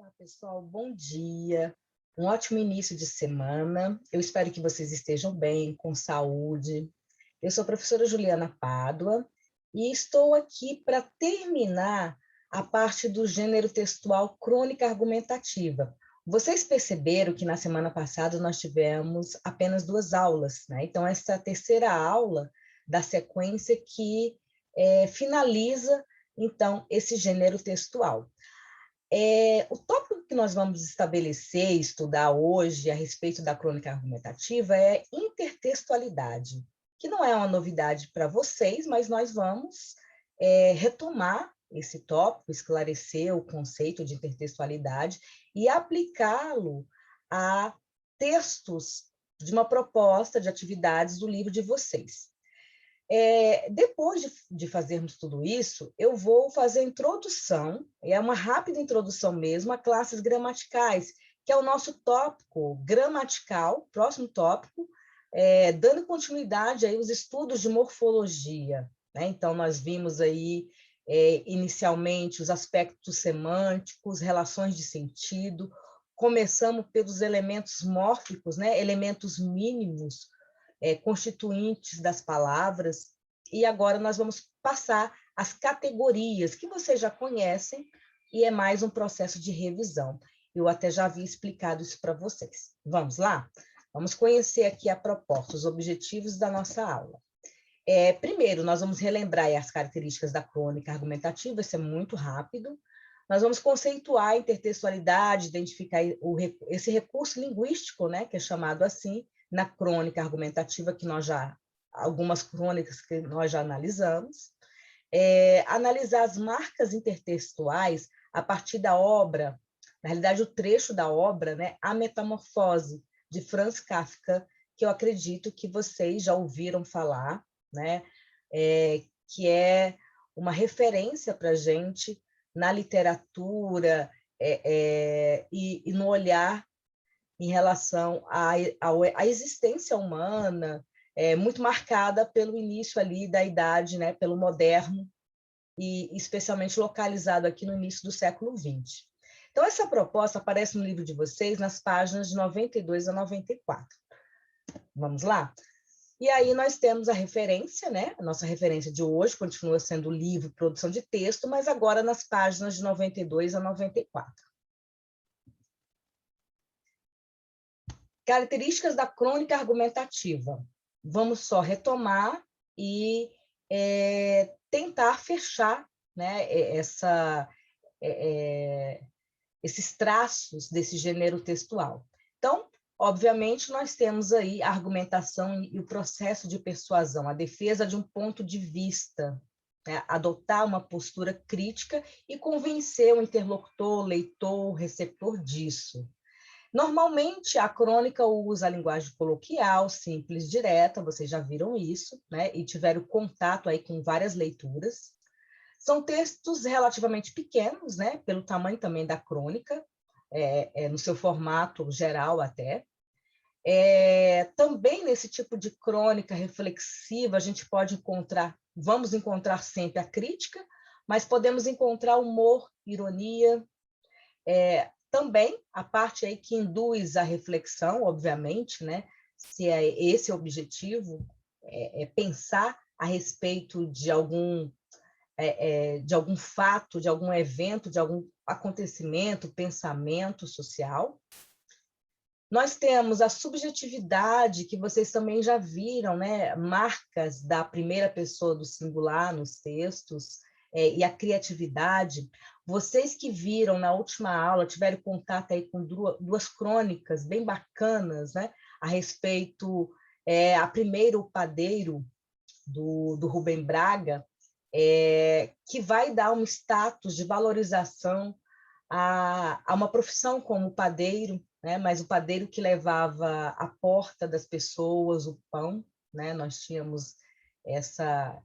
Olá, pessoal, bom dia. Um ótimo início de semana. Eu espero que vocês estejam bem, com saúde. Eu sou a professora Juliana Pádua e estou aqui para terminar a parte do gênero textual crônica argumentativa. Vocês perceberam que na semana passada nós tivemos apenas 2 aulas, né? Então, essa é a terceira aula da sequência que finaliza, então, esse gênero textual. O tópico que nós vamos estabelecer e estudar hoje a respeito da crônica argumentativa é intertextualidade, que não é uma novidade para vocês, mas nós vamos retomar esse tópico, esclarecer o conceito de intertextualidade e aplicá-lo a textos de uma proposta de atividades do livro de vocês. Depois de fazermos tudo isso, eu vou fazer a introdução, é uma rápida introdução mesmo, a classes gramaticais, que é o nosso tópico gramatical, próximo tópico, dando continuidade aí aos estudos de morfologia, né? Então, nós vimos aí, inicialmente, os aspectos semânticos, relações de sentido, começamos pelos elementos mórficos, né? Elementos mínimos, constituintes das palavras, e agora nós vamos passar as categorias que vocês já conhecem, e é mais um processo de revisão. Eu até já havia explicado isso para vocês. Vamos lá? Vamos conhecer aqui a proposta, os objetivos da nossa aula. Primeiro, nós vamos relembrar as características da crônica argumentativa, isso é muito rápido. Nós vamos conceituar a intertextualidade, identificar esse recurso linguístico, né, que é chamado assim, na crônica argumentativa, que algumas crônicas que nós já analisamos, analisar as marcas intertextuais a partir da obra, na realidade, o trecho da obra, né, A Metamorfose, de Franz Kafka, que eu acredito que vocês já ouviram falar, né, que é uma referência para a gente na literatura e no olhar em relação à existência humana, muito marcada pelo início ali da idade, né, pelo moderno, e especialmente localizado aqui no início do século XX. Então, essa proposta aparece no livro de vocês nas páginas de 92 a 94. Vamos lá? E aí nós temos a referência, né? A nossa referência de hoje continua sendo o livro Produção de Texto, mas agora nas páginas de 92 a 94. Características da crônica argumentativa. Vamos só retomar e tentar fechar, né, esses traços desse gênero textual. Então, obviamente, nós temos aí a argumentação e o processo de persuasão, a defesa de um ponto de vista, né, adotar uma postura crítica e convencer o interlocutor, o leitor, o receptor disso. Normalmente, a crônica usa a linguagem coloquial, simples, direta, vocês já viram isso, né? E tiveram contato aí com várias leituras. São textos relativamente pequenos, né? Pelo tamanho também da crônica, no seu formato geral até. Também nesse tipo de crônica reflexiva, a gente vamos encontrar sempre a crítica, mas podemos encontrar humor, ironia, também a parte aí que induz a reflexão, obviamente, né? Se é esse o objetivo, pensar a respeito de algum fato, de algum evento, de algum acontecimento, pensamento social. Nós temos a subjetividade, que vocês também já viram, né? Marcas da primeira pessoa do singular nos textos, e a criatividade. Vocês que viram na última aula, tiveram contato aí com duas crônicas bem bacanas, né? A respeito, a primeira, O Padeiro, do Rubem Braga, que vai dar um status de valorização a uma profissão como o padeiro, né? Mas o padeiro que levava à porta das pessoas o pão, né? Nós tínhamos essa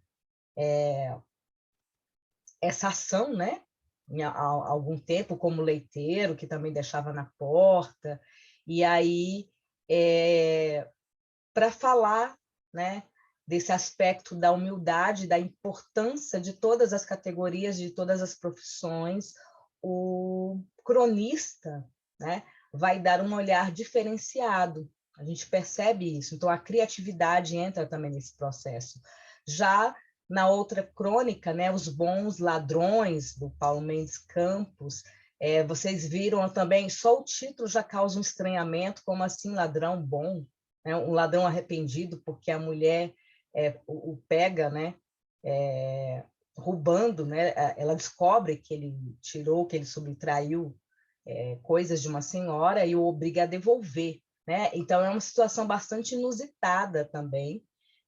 ação, né? Há algum tempo, como leiteiro, que também deixava na porta, e aí, para falar, né, desse aspecto da humildade, da importância de todas as categorias, de todas as profissões, o cronista, né, vai dar um olhar diferenciado. A gente percebe isso. Então, a criatividade entra também nesse processo. Já na outra crônica, né, Os Bons Ladrões, do Paulo Mendes Campos, vocês viram também, só o título já causa um estranhamento, como assim ladrão bom? Né? Um ladrão arrependido porque a mulher o pega, né, roubando, né? Ela descobre que ele tirou, que ele subtraiu coisas de uma senhora e o obriga a devolver. Né? Então, é uma situação bastante inusitada também,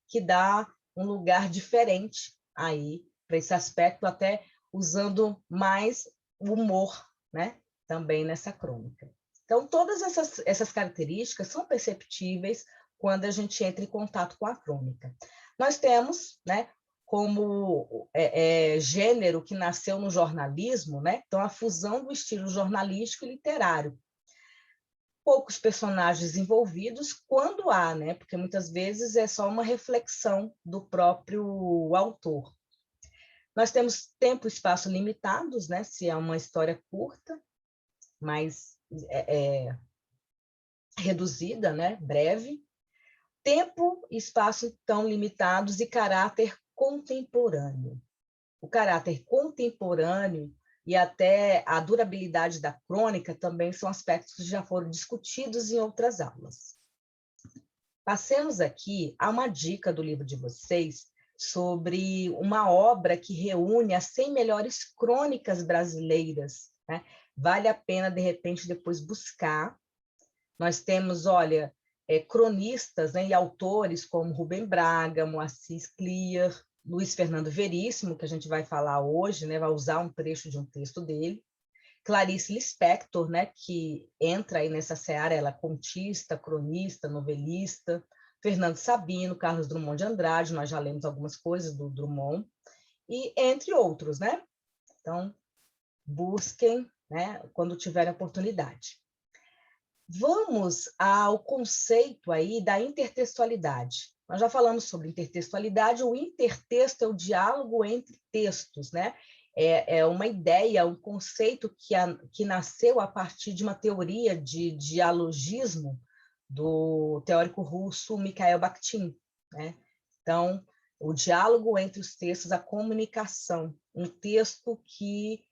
que dá um lugar diferente aí para esse aspecto, até usando mais o humor, né? Também nessa crônica. Então, todas essas características são perceptíveis quando a gente entra em contato com a crônica. Nós temos, né, como gênero que nasceu no jornalismo, né? Então, a fusão do estilo jornalístico e literário. Poucos personagens envolvidos, quando há, né? Porque muitas vezes é só uma reflexão do próprio autor. Nós temos tempo e espaço limitados, né? Se é uma história curta, mais reduzida, né? Breve. Tempo e espaço tão limitados e caráter contemporâneo. O caráter contemporâneo e até a durabilidade da crônica também são aspectos que já foram discutidos em outras aulas. Passemos aqui a uma dica do livro de vocês sobre uma obra que reúne as 100 melhores crônicas brasileiras. Né? Vale a pena, de repente, depois buscar. Nós temos, olha, cronistas, né, e autores como Rubem Braga, Moacir Clear, Luiz Fernando Veríssimo, que a gente vai falar hoje, né, vai usar um trecho de um texto dele, Clarice Lispector, né, que entra aí nessa seara, ela é contista, cronista, novelista, Fernando Sabino, Carlos Drummond de Andrade, nós já lemos algumas coisas do Drummond, e entre outros, né? Então, busquem, né, quando tiverem oportunidade. Vamos ao conceito aí da intertextualidade. Nós já falamos sobre intertextualidade, o intertexto é o diálogo entre textos, né? É uma ideia, um conceito que nasceu a partir de uma teoria de dialogismo do teórico russo Mikhail Bakhtin, né? Então, o diálogo entre os textos, a comunicação, um texto que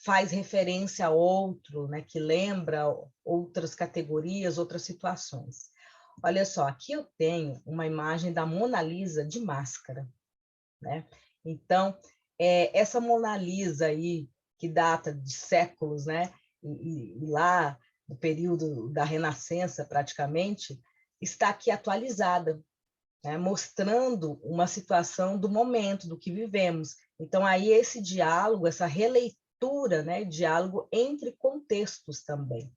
faz referência a outro, né, que lembra outras categorias, outras situações. Olha só, aqui eu tenho uma imagem da Mona Lisa de máscara, né? Então, essa Mona Lisa aí, que data de séculos, né? E lá, no período da Renascença, praticamente, está aqui atualizada, né? Mostrando uma situação do momento, do que vivemos. Então, aí esse diálogo, essa releitura, né? Diálogo entre contextos também.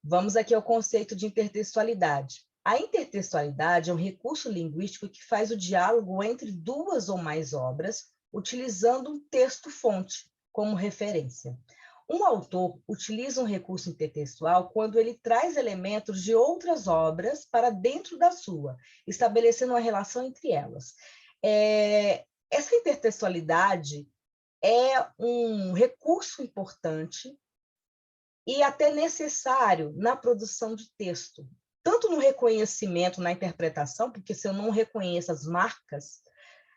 Vamos aqui ao conceito de intertextualidade. A intertextualidade é um recurso linguístico que faz o diálogo entre duas ou mais obras, utilizando um texto-fonte como referência. Um autor utiliza um recurso intertextual quando ele traz elementos de outras obras para dentro da sua, estabelecendo uma relação entre elas. Essa intertextualidade é um recurso importante e até necessário na produção de texto, tanto no reconhecimento, na interpretação, porque se eu não reconheço as marcas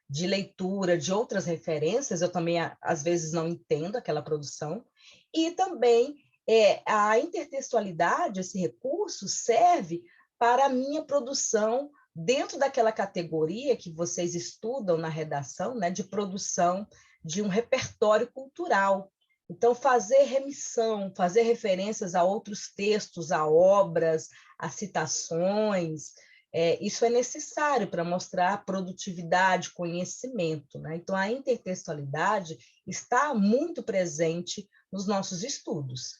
de leitura de outras referências, eu também, às vezes, não entendo aquela produção, e também a intertextualidade, esse recurso, serve para a minha produção dentro daquela categoria que vocês estudam na redação, né, de produção de um repertório cultural. Então, fazer remissão, fazer referências a outros textos, a obras, a citações, isso é necessário para mostrar produtividade, conhecimento, né? Então, a intertextualidade está muito presente nos nossos estudos,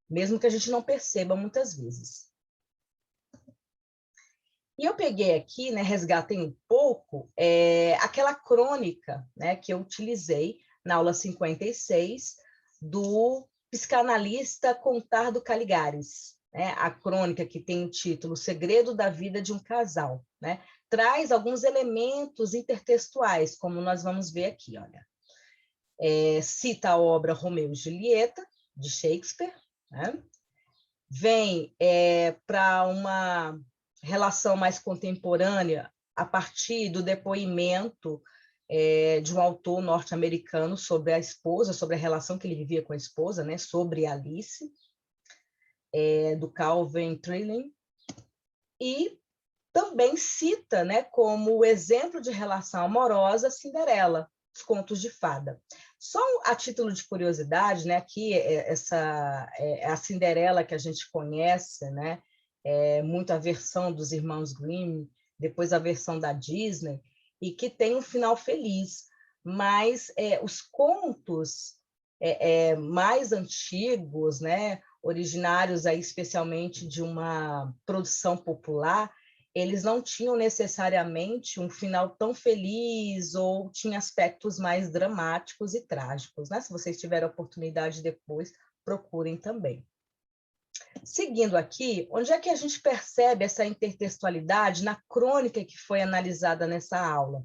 mesmo que a gente não perceba muitas vezes. E eu peguei aqui, né, resgatei um pouco aquela crônica, né, que eu utilizei na aula 56, do psicanalista Contardo Caligares, né? A crônica que tem o título O Segredo da Vida de um Casal, né? Traz alguns elementos intertextuais, como nós vamos ver aqui, olha. cita a obra Romeu e Julieta, de Shakespeare, né? Vem para uma relação mais contemporânea a partir do depoimento de um autor norte-americano sobre a esposa, sobre a relação que ele vivia com a esposa, né? Sobre Alice, do Calvin Trelane, e também cita, né, como exemplo de relação amorosa Cinderela, os contos de fada. Só a título de curiosidade, né, aqui a Cinderela que a gente conhece, né, muito a versão dos irmãos Grimm, depois a versão da Disney, e que tem um final feliz. Mas os contos mais antigos, né, originários aí especialmente de uma produção popular, eles não tinham necessariamente um final tão feliz ou tinham aspectos mais dramáticos e trágicos, né? Se vocês tiverem a oportunidade depois, procurem também. Seguindo aqui, onde é que a gente percebe essa intertextualidade na crônica que foi analisada nessa aula?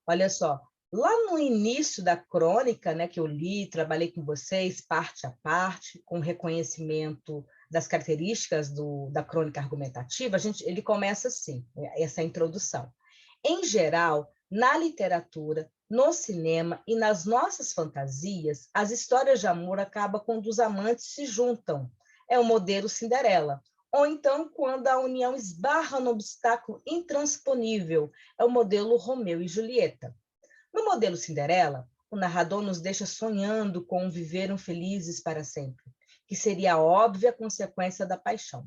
Olha só, lá no início da crônica, né, que eu li, trabalhei com vocês, parte a parte, com reconhecimento das características da crônica argumentativa, ele começa assim, essa introdução. Em geral, na literatura, no cinema e nas nossas fantasias, as histórias de amor acabam quando os amantes se juntam. É o modelo Cinderela. Ou então, quando a união esbarra no obstáculo intransponível, é o modelo Romeu e Julieta. No modelo Cinderela, o narrador nos deixa sonhando com viveram felizes para sempre, que seria a óbvia consequência da paixão.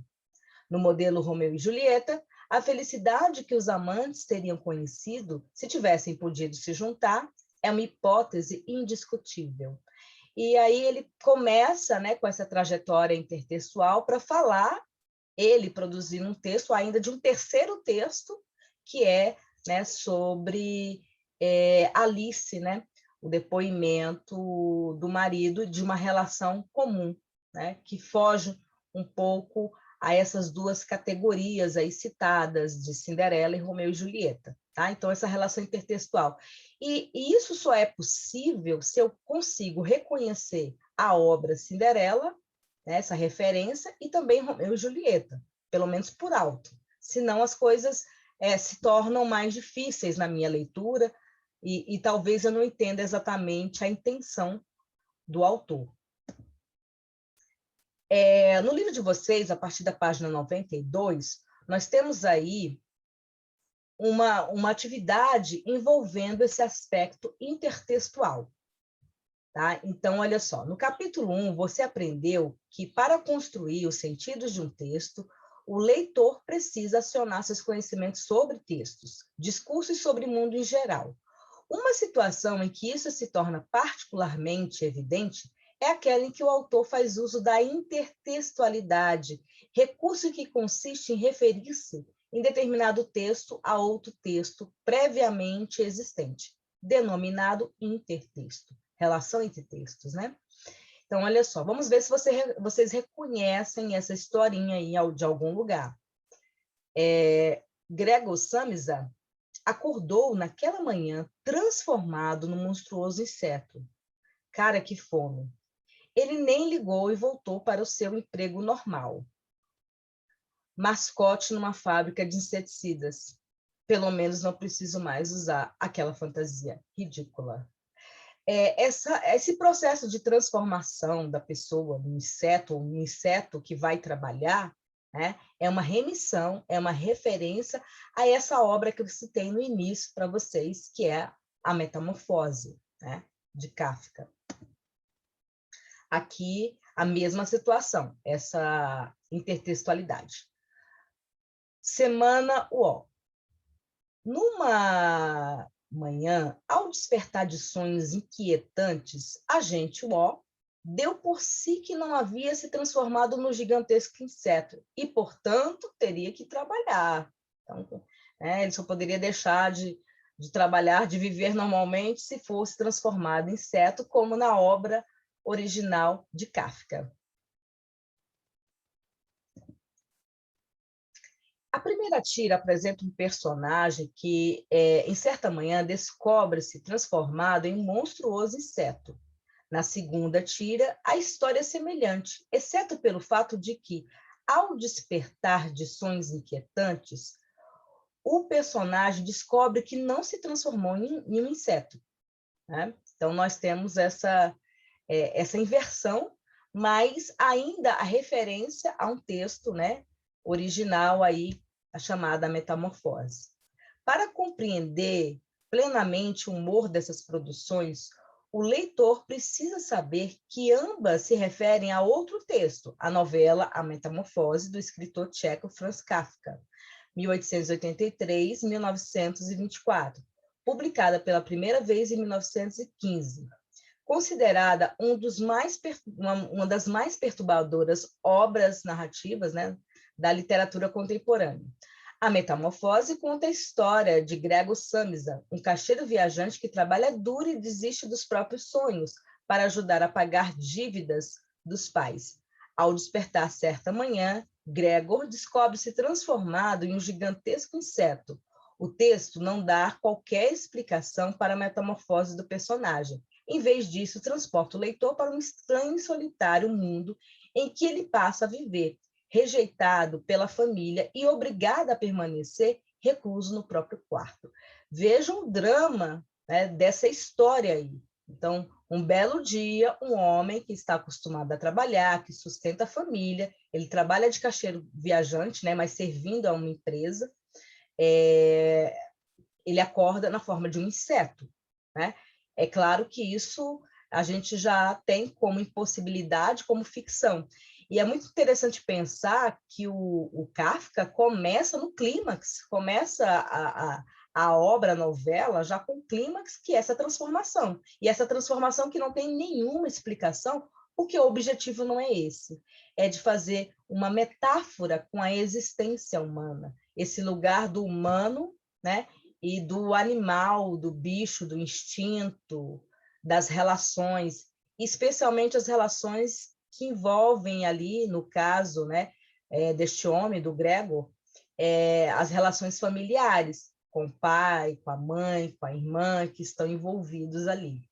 No modelo Romeu e Julieta, a felicidade que os amantes teriam conhecido se tivessem podido se juntar é uma hipótese indiscutível. E aí ele começa, né, com essa trajetória intertextual para falar, ele produzindo um texto ainda de um terceiro texto, que é, né, sobre Alice, né, o depoimento do marido de uma relação comum, né, que foge um pouco a essas duas categorias aí citadas, de Cinderela e Romeu e Julieta. Tá? Então, essa relação intertextual. E isso só é possível se eu consigo reconhecer a obra Cinderela, né, essa referência, e também Romeu e Julieta, pelo menos por alto. Senão as coisas se tornam mais difíceis na minha leitura e talvez eu não entenda exatamente a intenção do autor. No livro de vocês, a partir da página 92, nós temos aí uma atividade envolvendo esse aspecto intertextual. Tá? Então, olha só, no capítulo 1, você aprendeu que para construir os sentidos de um texto, o leitor precisa acionar seus conhecimentos sobre textos, discursos sobre o mundo em geral. Uma situação em que isso se torna particularmente evidente é aquela em que o autor faz uso da intertextualidade, recurso que consiste em referir-se em determinado texto a outro texto previamente existente, denominado intertexto, relação entre textos, né? Então, olha só, vamos ver se vocês reconhecem essa historinha aí de algum lugar. Gregor Samsa acordou naquela manhã transformado num monstruoso inseto. Cara, que fome! Ele nem ligou e voltou para o seu emprego normal. Mascote numa fábrica de inseticidas. Pelo menos não preciso mais usar aquela fantasia ridícula. Esse processo de transformação da pessoa no inseto que vai trabalhar, né, é uma remissão, é uma referência a essa obra que eu citei no início para vocês, que é a Metamorfose, né, de Kafka. Aqui, a mesma situação, essa intertextualidade. Semana UO. Numa manhã, ao despertar de sonhos inquietantes, a gente, deu por si que não havia se transformado no gigantesco inseto e, portanto, teria que trabalhar. Então, ele só poderia deixar de trabalhar, de viver normalmente, se fosse transformado em inseto, como na obra original de Kafka. A primeira tira apresenta um personagem que, em certa manhã, descobre-se transformado em um monstruoso inseto. Na segunda tira, a história é semelhante, exceto pelo fato de que, ao despertar de sonhos inquietantes, o personagem descobre que não se transformou em um inseto, né? Então, nós temos essa inversão, mas ainda a referência a um texto, né, original, aí, a chamada Metamorfose. Para compreender plenamente o humor dessas produções, o leitor precisa saber que ambas se referem a outro texto, a novela A Metamorfose, do escritor tcheco Franz Kafka, 1883-1924, publicada pela primeira vez em 1915. Considerada uma das mais perturbadoras obras narrativas, né, da literatura contemporânea. A Metamorfose conta a história de Gregor Samsa, um caixeiro viajante que trabalha duro e desiste dos próprios sonhos para ajudar a pagar dívidas dos pais. Ao despertar certa manhã, Gregor descobre-se transformado em um gigantesco inseto. O texto não dá qualquer explicação para a metamorfose do personagem. Em vez disso, transporta o leitor para um estranho e solitário mundo em que ele passa a viver, rejeitado pela família e obrigado a permanecer recluso no próprio quarto. Vejam o drama, né, dessa história aí. Então, um belo dia, um homem que está acostumado a trabalhar, que sustenta a família, ele trabalha de caixeiro viajante, né, mas servindo a uma empresa, ele acorda na forma de um inseto, né? É claro que isso a gente já tem como impossibilidade, como ficção. E é muito interessante pensar que o Kafka começa no clímax, começa a obra, a novela, já com o clímax, que é essa transformação. E essa transformação que não tem nenhuma explicação, porque o objetivo não é esse. É de fazer uma metáfora com a existência humana, esse lugar do humano, né? E do animal, do bicho, do instinto, das relações, especialmente as relações que envolvem ali, no caso, né, deste homem, do Gregor, as relações familiares, com o pai, com a mãe, com a irmã, que estão envolvidos ali.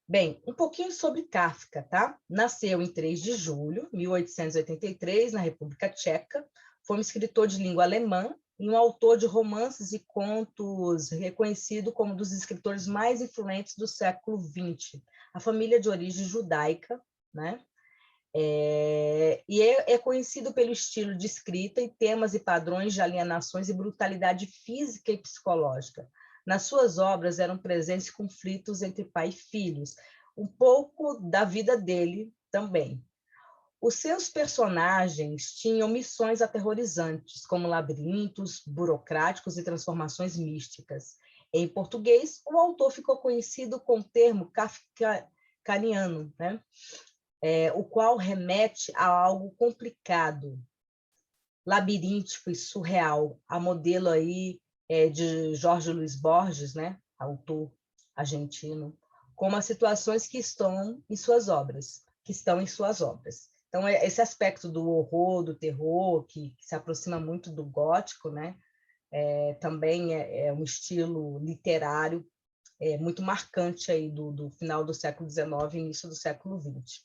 Bem, um pouquinho sobre Kafka, tá? Nasceu em 3 de julho de 1883, na República Tcheca, foi um escritor de língua alemã e um autor de romances e contos reconhecido como um dos escritores mais influentes do século XX. A família de origem judaica, né? É conhecido pelo estilo de escrita e temas e padrões de alienações e brutalidade física e psicológica. Nas suas obras eram presentes conflitos entre pai e filhos, um pouco da vida dele também. Os seus personagens tinham missões aterrorizantes, como labirintos burocráticos e transformações místicas. Em português, o autor ficou conhecido com o termo kafkaniano, né? O qual remete a algo complicado, labiríntico e surreal, a modelo aí de Jorge Luis Borges, né? Autor argentino, como as situações que estão em suas obras, Então, esse aspecto do horror, do terror, que se aproxima muito do gótico, né? Também é um estilo literário muito marcante aí do final do século XIX e início do século XX.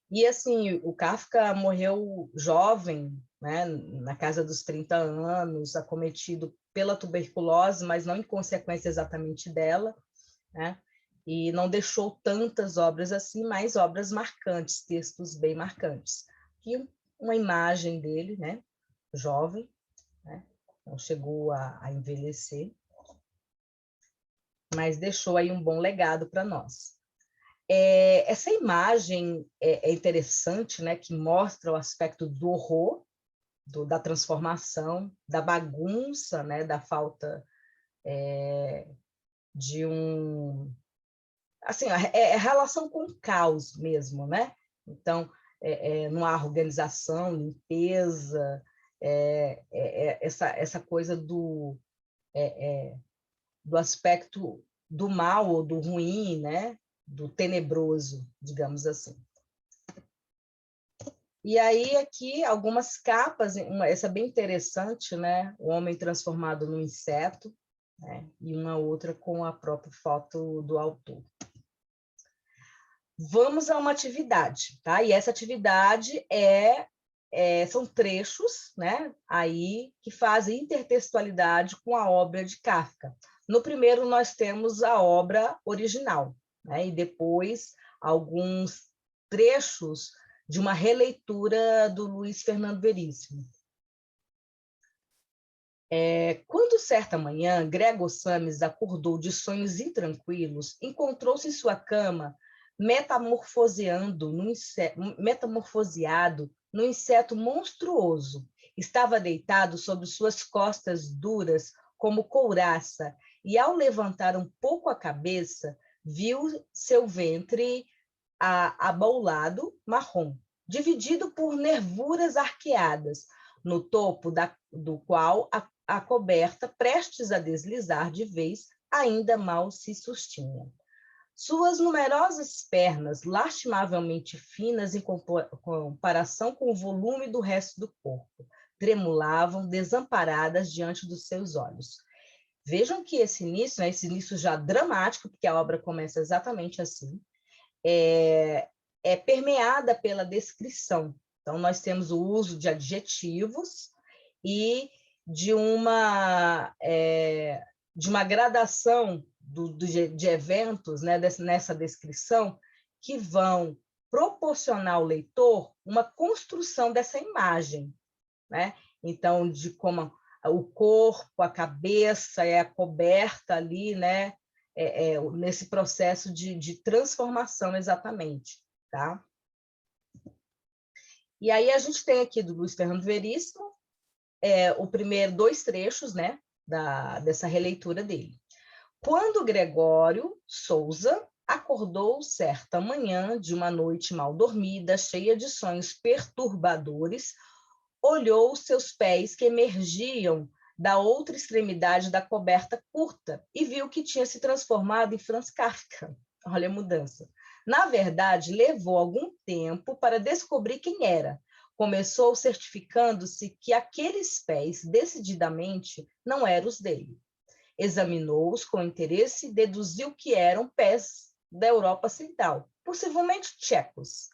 E, assim, o Kafka morreu jovem, né, na casa dos 30 anos, acometido pela tuberculose, mas não em consequência exatamente dela, né? E não deixou tantas obras assim, mas obras marcantes, textos bem marcantes. E uma imagem dele, né, jovem, né, não chegou a envelhecer, mas deixou aí um bom legado para nós. Essa imagem é interessante, né, que mostra o aspecto do horror, da transformação, da bagunça, né, da falta de um... Assim, é relação com o caos mesmo, né? Então, não há organização, limpeza, essa coisa do aspecto do mal ou do ruim, né? Do tenebroso, digamos assim. E aí, aqui, algumas capas, essa bem interessante, né? O homem transformado num inseto, né? E uma outra com a própria foto do autor. Vamos a uma atividade, tá? E essa atividade são trechos, né? Aí que fazem intertextualidade com a obra de Kafka. No primeiro, nós temos a obra original, né? E depois alguns trechos de uma releitura do Luiz Fernando Veríssimo. Quando certa manhã Gregor Samsa acordou de sonhos intranquilos, encontrou-se em sua cama metamorfoseado num inseto monstruoso. Estava deitado sobre suas costas duras como couraça, e ao levantar um pouco a cabeça, viu seu ventre abaulado marrom, dividido por nervuras arqueadas, no topo do qual a coberta, prestes a deslizar de vez, ainda mal se sustinha. Suas numerosas pernas, lastimavelmente finas em comparação com o volume do resto do corpo, tremulavam desamparadas diante dos seus olhos. Vejam que esse início, né, esse início já dramático, porque a obra começa exatamente assim, é permeada pela descrição. Então, nós temos o uso de adjetivos e de uma gradação de eventos, né, nessa descrição, que vão proporcionar ao leitor uma construção dessa imagem, né? Então, de como o corpo, a cabeça é coberta ali, né? Nesse processo de transformação, exatamente. Tá? E aí a gente tem aqui do Luiz Fernando Veríssimo o primeiro 2 trechos, né, dessa releitura dele. Quando Gregório Sousa acordou certa manhã de uma noite mal dormida, cheia de sonhos perturbadores, olhou seus pés que emergiam da outra extremidade da coberta curta e viu que tinha se transformado em Franz Kafka. Olha a mudança. Na verdade, levou algum tempo para descobrir quem era. Começou certificando-se que aqueles pés, decididamente, não eram os dele. Examinou-os com interesse e deduziu que eram pés da Europa Central, possivelmente tchecos.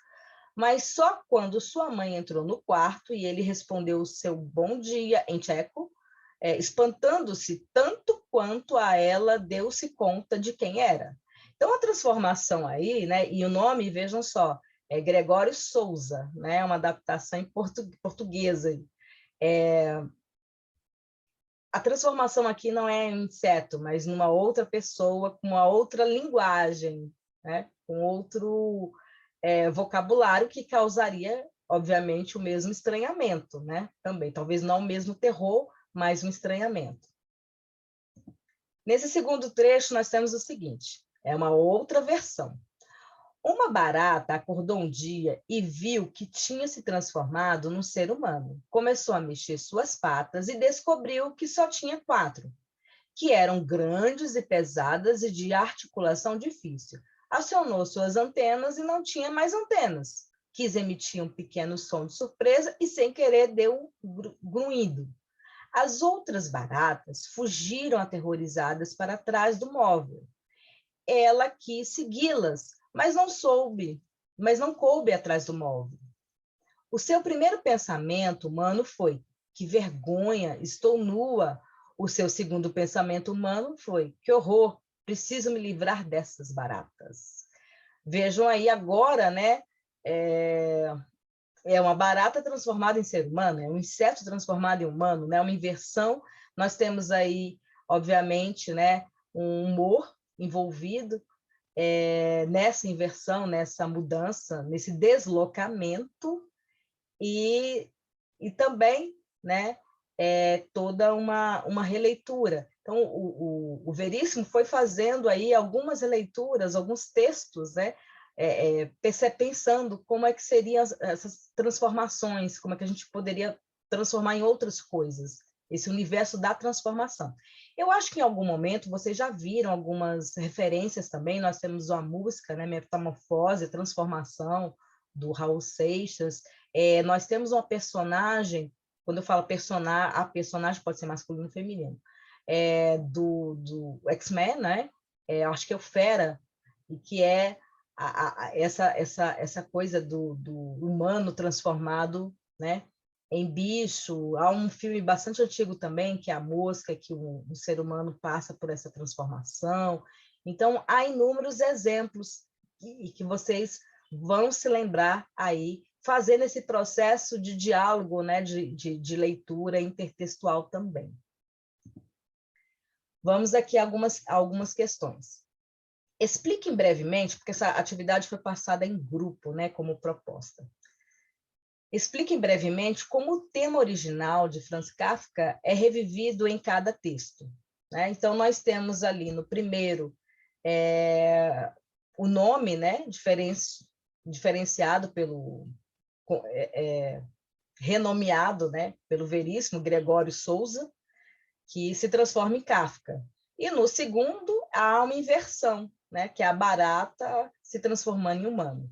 Mas só quando sua mãe entrou no quarto e ele respondeu o seu bom dia em tcheco, espantando-se tanto quanto a ela deu-se conta de quem era. Então, a transformação aí, né, e o nome, vejam só, é Gregório Sousa, né, uma adaptação em portuguesa. A transformação aqui não é em inseto, mas numa outra pessoa, com uma outra linguagem, né, com outro vocabulário que causaria, obviamente, o mesmo estranhamento, né? Também, talvez não o mesmo terror, mas um estranhamento. Nesse segundo trecho, nós temos o seguinte, é uma outra versão. Uma barata acordou um dia e viu que tinha se transformado num ser humano. Começou a mexer suas patas e descobriu que só tinha 4, que eram grandes e pesadas e de articulação difícil. Acionou suas antenas e não tinha mais antenas. Quis emitir um pequeno som de surpresa e, sem querer, deu um grunhido. As outras baratas fugiram aterrorizadas para trás do móvel. Ela quis segui-las, mas não coube atrás do móvel. O seu primeiro pensamento humano foi: que vergonha, estou nua. O seu segundo pensamento humano foi: que horror, preciso me livrar dessas baratas. Vejam aí agora, né? É uma barata transformada em ser humano, é um inseto transformado em humano, né? Uma inversão. Nós temos aí, obviamente, né, um humor envolvido nessa inversão, nessa mudança, nesse deslocamento e também, né, toda uma releitura. Então, o Veríssimo foi fazendo aí algumas releituras, alguns textos, né, pensando como é que seriam essas transformações, como é que a gente poderia transformar em outras coisas, esse universo da transformação. Eu acho que em algum momento vocês já viram algumas referências também, nós temos uma música, né, Metamorfose, Transformação, do Raul Seixas. Nós temos uma personagem, quando eu falo personagem, a personagem pode ser masculino ou feminino, do X-Men, né? Acho que é o Fera, e que é essa coisa do humano transformado, né, em bicho. Há um filme bastante antigo também, que é A Mosca, que um ser humano passa por essa transformação. Então, há inúmeros exemplos que vocês vão se lembrar aí, fazendo esse processo de diálogo, né, de leitura intertextual também. Vamos aqui a algumas questões. Expliquem brevemente, porque essa atividade foi passada em grupo, né, como proposta. Expliquem brevemente como o tema original de Franz Kafka é revivido em cada texto, né? Então, nós temos ali no primeiro o nome, né, diferenciado pelo renomeado, né, pelo Veríssimo Gregório Sousa, que se transforma em Kafka. E no segundo há uma inversão, né, que é a barata se transformando em humano.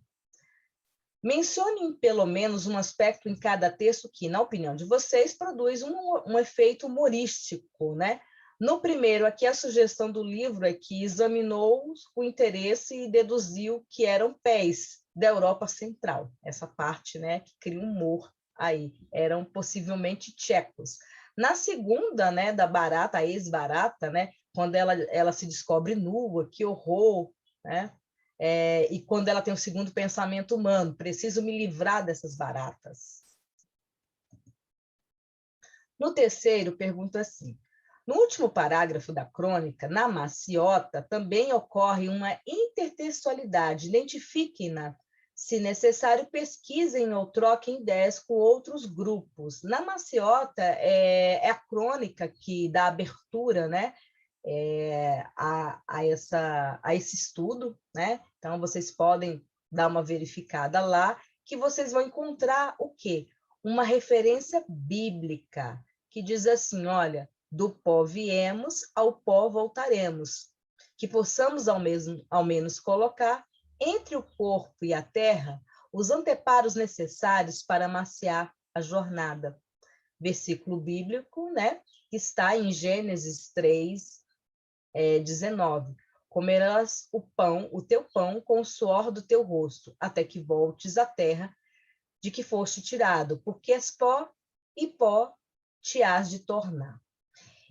Mencionem pelo menos um aspecto em cada texto que, na opinião de vocês, produz um efeito humorístico, né? No primeiro, aqui a sugestão do livro é que examinou o interesse e deduziu que eram pés da Europa Central, essa parte, né, que cria humor aí, eram possivelmente tchecos. Na segunda, né, da barata, a ex-barata, né, quando ela se descobre nua, que horror, né? E quando ela tem o segundo pensamento humano, preciso me livrar dessas baratas. No terceiro, pergunto assim, no último parágrafo da crônica, na maciota, também ocorre uma intertextualidade, identifiquem-na. Se necessário, pesquisem ou troquem ideias com outros grupos. Na maciota, é a crônica que dá abertura, né, a esse estudo, né? Então, vocês podem dar uma verificada lá, que vocês vão encontrar o quê? Uma referência bíblica, que diz assim, olha, do pó viemos, ao pó voltaremos. Que possamos, ao menos, colocar entre o corpo e a terra os anteparos necessários para amaciar a jornada. Versículo bíblico, né? Que está em Gênesis 3, 19. Comerás o teu pão com o suor do teu rosto, até que voltes à terra de que foste tirado, porque és pó, e pó te hás de tornar.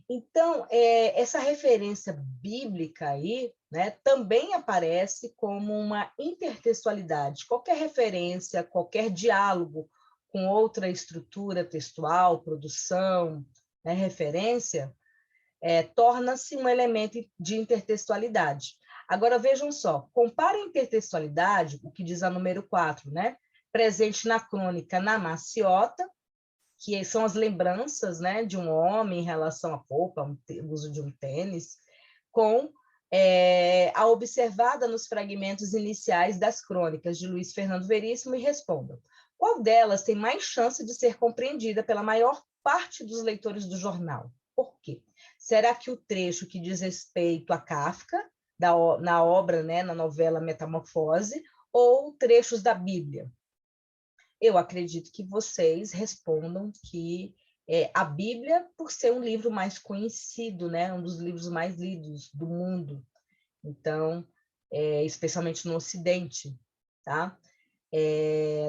Então, essa referência bíblica aí, né, também aparece como uma intertextualidade. Qualquer referência, qualquer diálogo com outra estrutura textual, produção, né, referência, torna-se um elemento de intertextualidade. Agora, vejam só, compara a intertextualidade, o que diz a número 4, né? Presente na crônica na maciota, que são as lembranças, né, de um homem em relação à roupa, o uso de um tênis, com a observada nos fragmentos iniciais das crônicas de Luiz Fernando Veríssimo, e respondam: qual delas tem mais chance de ser compreendida pela maior parte dos leitores do jornal? Por quê? Será que o trecho que diz respeito a Kafka, na obra, né, na novela Metamorfose, ou trechos da Bíblia? Eu acredito que vocês respondam que a Bíblia, por ser um livro mais conhecido, né, um dos livros mais lidos do mundo, então, especialmente no Ocidente, tá?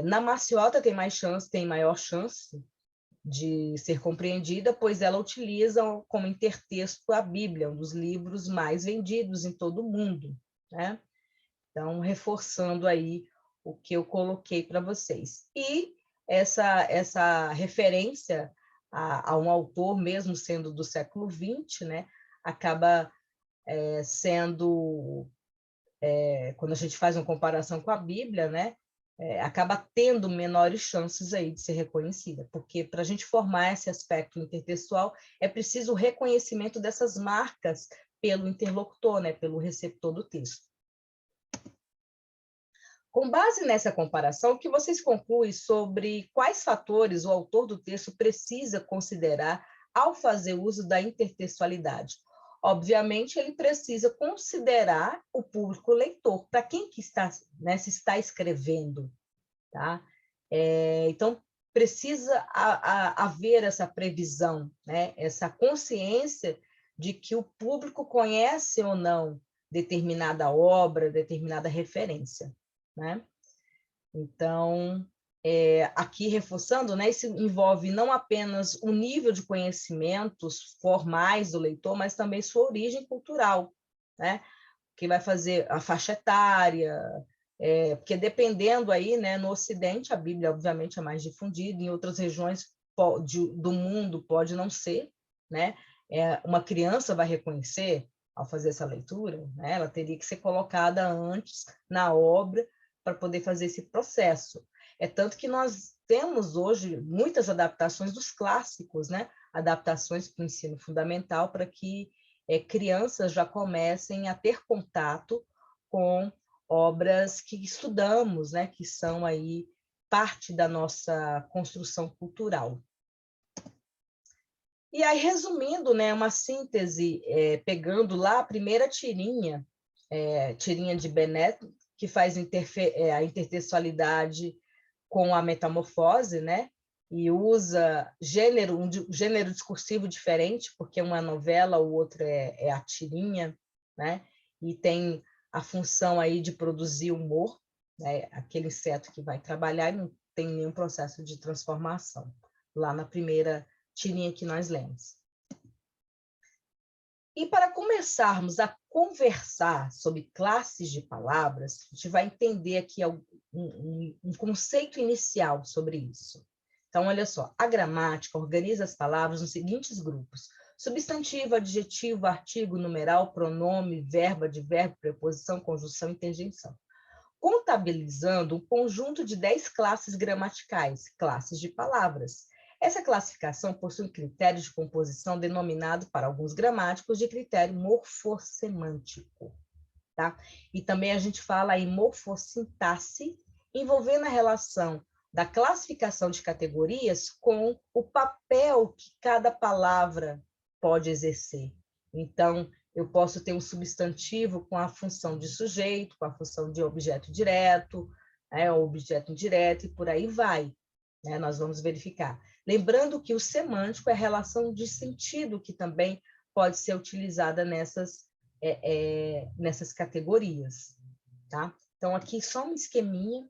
Na maciota tem maior chance de ser compreendida, pois ela utiliza como intertexto a Bíblia, um dos livros mais vendidos em todo o mundo, né? Então, reforçando aí o que eu coloquei para vocês. E essa referência a um autor, mesmo sendo do século XX, né, acaba sendo, quando a gente faz uma comparação com a Bíblia, né, acaba tendo menores chances aí de ser reconhecida, porque para a gente formar esse aspecto intertextual é preciso o reconhecimento dessas marcas pelo interlocutor, né, pelo receptor do texto. Com base nessa comparação, o que vocês concluem sobre quais fatores o autor do texto precisa considerar ao fazer uso da intertextualidade? Obviamente, ele precisa considerar o público leitor, para quem que está, né, se está escrevendo, tá? Então, precisa haver essa previsão, né? Essa consciência de que o público conhece ou não determinada obra, determinada referência, né? Então, aqui reforçando, né, isso envolve não apenas o nível de conhecimentos formais do leitor, mas também sua origem cultural, né? Que vai fazer a faixa etária, porque dependendo aí, né, no Ocidente, a Bíblia, obviamente, é mais difundida, em outras regiões do mundo pode não ser, né? Uma criança vai reconhecer, ao fazer essa leitura, né? Ela teria que ser colocada antes na obra para poder fazer esse processo. É tanto que nós temos hoje muitas adaptações dos clássicos, né? Adaptações para o ensino fundamental, para que crianças já comecem a ter contato com obras que estudamos, né? Que são aí parte da nossa construção cultural. E aí, resumindo, né, uma síntese, pegando lá a primeira tirinha, tirinha de Benet, que faz a intertextualidade com a metamorfose, né? E usa um gênero discursivo diferente, porque uma novela, o outro é a tirinha, né? E tem a função aí de produzir humor, né? Aquele inseto que vai trabalhar e não tem nenhum processo de transformação, lá na primeira tirinha que nós lemos. E para começarmos a conversar sobre classes de palavras, a gente vai entender aqui um conceito inicial sobre isso. Então, olha só, a gramática organiza as palavras nos seguintes grupos: substantivo, adjetivo, artigo, numeral, pronome, verbo, advérbio, preposição, conjunção e interjeição. Contabilizando um conjunto de 10 classes gramaticais, classes de palavras. Essa classificação possui um critério de composição denominado, para alguns gramáticos, de critério morfossemântico. Tá? E também a gente fala em morfossintaxe, envolvendo a relação da classificação de categorias com o papel que cada palavra pode exercer. Então, eu posso ter um substantivo com a função de sujeito, com a função de objeto direto, objeto indireto, e por aí vai. Né? Nós vamos verificar. Lembrando que o semântico é a relação de sentido que também pode ser utilizada nessas categorias. Tá? Então, aqui só um esqueminha,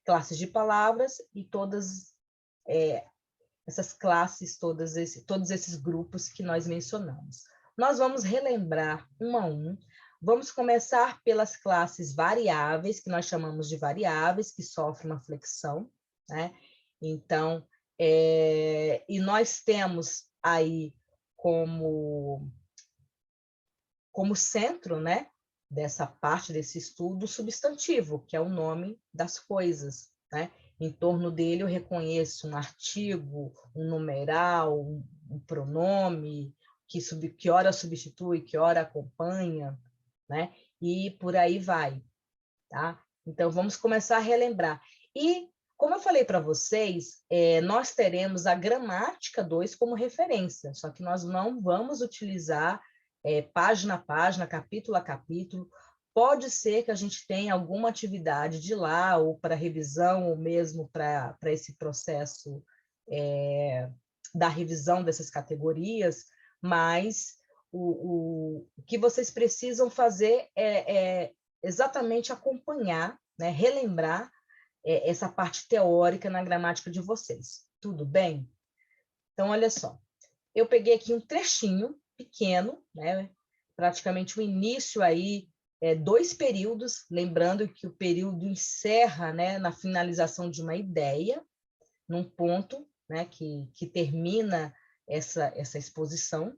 classes de palavras e todas essas classes, todos esses grupos que nós mencionamos. Nós vamos relembrar um a um. Vamos começar pelas classes variáveis, que nós chamamos de variáveis, que sofrem uma flexão, né? Então, e nós temos aí como centro, né, dessa parte desse estudo, o substantivo, que é o nome das coisas, né? Em torno dele eu reconheço um artigo, um numeral, um pronome, que ora substitui, que ora acompanha, né? E por aí vai, tá? Então, vamos começar a relembrar. E, como eu falei para vocês, nós teremos a gramática 2 como referência, só que nós não vamos utilizar página a página, capítulo a capítulo. Pode ser que a gente tenha alguma atividade de lá, ou para revisão, ou mesmo para esse processo da revisão dessas categorias, mas o que vocês precisam fazer é exatamente acompanhar, né, relembrar essa parte teórica na gramática de vocês. Tudo bem? Então, olha só. Eu peguei aqui um trechinho pequeno, né, praticamente o início aí, 2 períodos, lembrando que o período encerra, né, na finalização de uma ideia, num ponto, né, que termina essa exposição.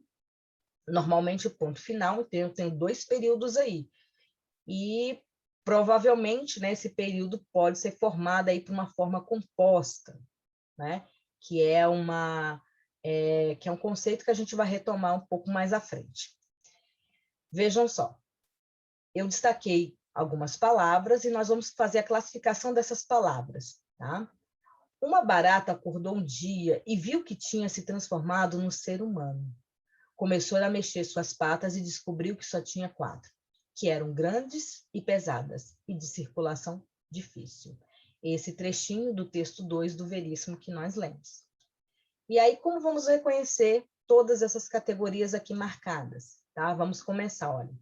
Normalmente o ponto final, então eu tenho 2 períodos aí. E provavelmente, né, esse período pode ser formado aí por uma forma composta, né, que é um conceito que a gente vai retomar um pouco mais à frente. Vejam só, eu destaquei algumas palavras e nós vamos fazer a classificação dessas palavras. Tá? Uma barata acordou um dia e viu que tinha se transformado num ser humano. Começou a mexer suas patas e descobriu que só tinha 4, que eram grandes e pesadas e de circulação difícil. esse trechinho do texto 2 do Veríssimo que nós lemos. E aí, como vamos reconhecer todas essas categorias aqui marcadas? Tá? Vamos começar, olha.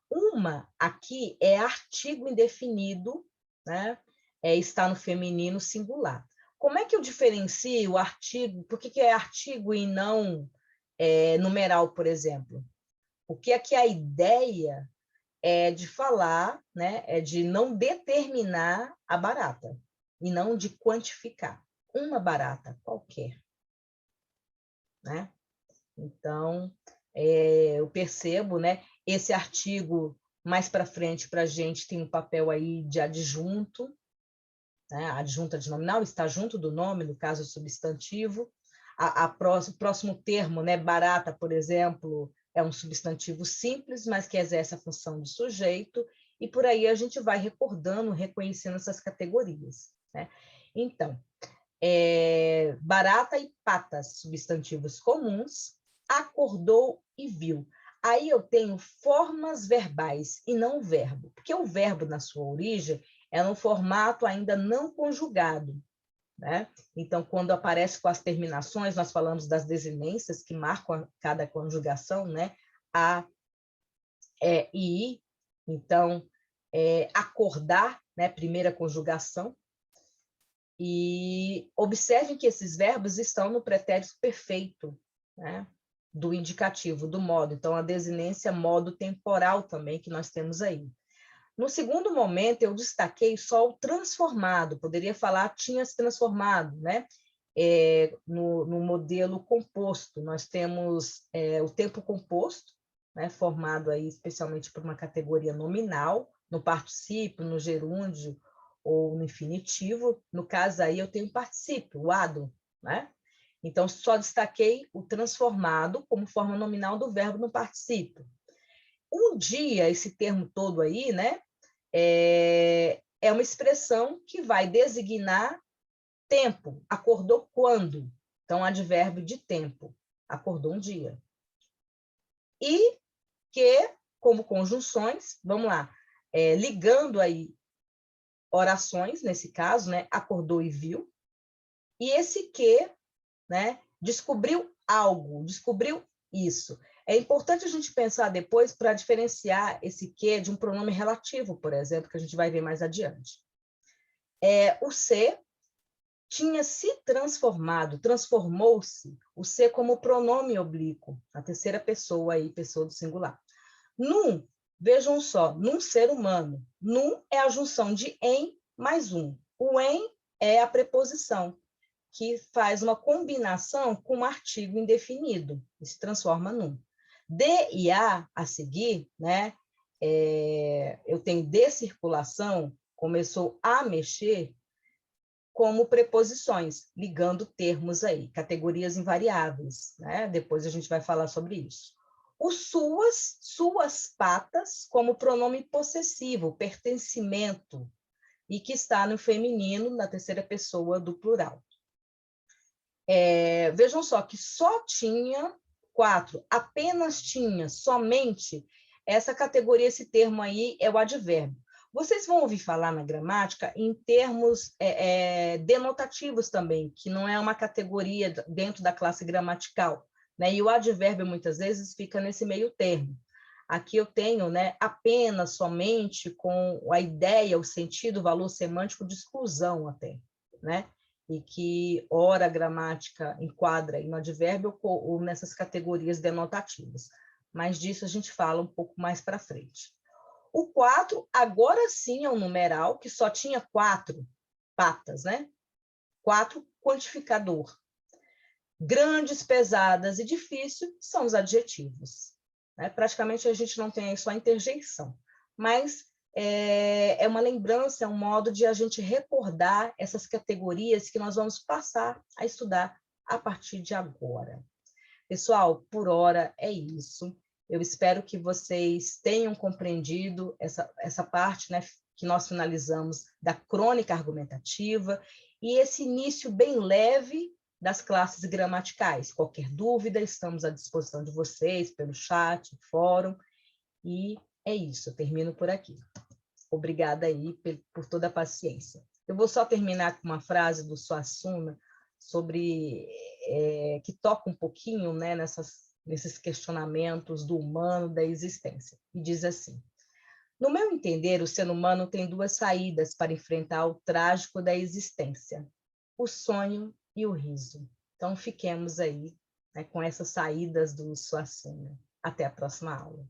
Uma aqui é artigo indefinido, né? Está no feminino singular. Como é que eu diferencio o artigo? Por que é artigo e não numeral, por exemplo? Porque aqui a ideia é de falar, né? É de não determinar a barata e não de quantificar. Uma barata qualquer, né? Então, eu percebo, né? Esse artigo mais para frente para a gente tem um papel aí de adjunto, né? Adjunta de nominal, está junto do nome, no caso substantivo. O próximo termo, né? Barata, por exemplo, é um substantivo simples, mas que exerce a função de sujeito, e por aí a gente vai recordando, reconhecendo essas categorias, né? Então, barata e patas, substantivos comuns, acordou e viu. Aí eu tenho formas verbais e não verbo, porque o verbo, na sua origem, é no formato ainda não conjugado, né? Então, quando aparece com as terminações, nós falamos das desinências que marcam cada conjugação, né? A, e I. Então, acordar, né? Primeira conjugação. E observem que esses verbos estão no pretérito perfeito, né? Do indicativo, do modo. Então, a desinência modo temporal também que nós temos aí. No segundo momento, eu destaquei só o transformado. Poderia falar tinha se transformado, né? No modelo composto, nós temos o tempo composto, né? Formado aí especialmente por uma categoria nominal, no particípio, no gerúndio, ou no infinitivo. No caso aí, eu tenho o particípio, o ado, né? Então, só destaquei o transformado como forma nominal do verbo no particípio. Um dia, esse termo todo aí, né? É uma expressão que vai designar tempo. Acordou quando? Então, advérbio de tempo. Acordou um dia. E que, como conjunções, vamos lá, ligando aí orações, nesse caso, né? Acordou e viu. E esse que, né? Descobriu algo, descobriu isso. É importante a gente pensar depois para diferenciar esse que de um pronome relativo, por exemplo, que a gente vai ver mais adiante. O se tinha se transformado, transformou-se, o se como pronome oblíquo, a terceira pessoa aí, pessoa do singular. Num, vejam só, num ser humano, num é a junção de em mais um. O em é a preposição, que faz uma combinação com um artigo indefinido, e se transforma num. De e a seguir, né? Eu tenho de circulação, começou a mexer, como preposições, ligando termos aí, categorias invariáveis, né? Depois a gente vai falar sobre isso. O suas patas, como pronome possessivo, pertencimento, e que está no feminino, na terceira pessoa do plural. Vejam só que só tinha 4, apenas tinha, somente, essa categoria, esse termo aí é o advérbio. Vocês vão ouvir falar na gramática em termos denotativos também, que não é uma categoria dentro da classe gramatical, né? E o advérbio, muitas vezes, fica nesse meio termo. Aqui eu tenho, né, apenas, somente, com a ideia, o sentido, o valor semântico de exclusão até, né? E que, ora, a gramática enquadra no advérbio ou nessas categorias denotativas. Mas disso a gente fala um pouco mais para frente. O 4, agora sim, é um numeral que só tinha 4 patas, né? 4, quantificador. Grandes, pesadas e difícil são os adjetivos. Né? Praticamente a gente não tem só a interjeição, mas é uma lembrança, é um modo de a gente recordar essas categorias que nós vamos passar a estudar a partir de agora. Pessoal, por hora é isso. Eu espero que vocês tenham compreendido essa parte, né, que nós finalizamos da crônica argumentativa e esse início bem leve das classes gramaticais. Qualquer dúvida, estamos à disposição de vocês pelo chat, fórum, e é isso, eu termino por aqui. Obrigada aí por toda a paciência. Eu vou só terminar com uma frase do Suassuna sobre que toca um pouquinho, né, nesses questionamentos do humano, da existência. E diz assim: no meu entender, o ser humano tem duas saídas para enfrentar o trágico da existência: o sonho e o riso. Então, fiquemos aí, né, com essas saídas do Suassuna. Até a próxima aula.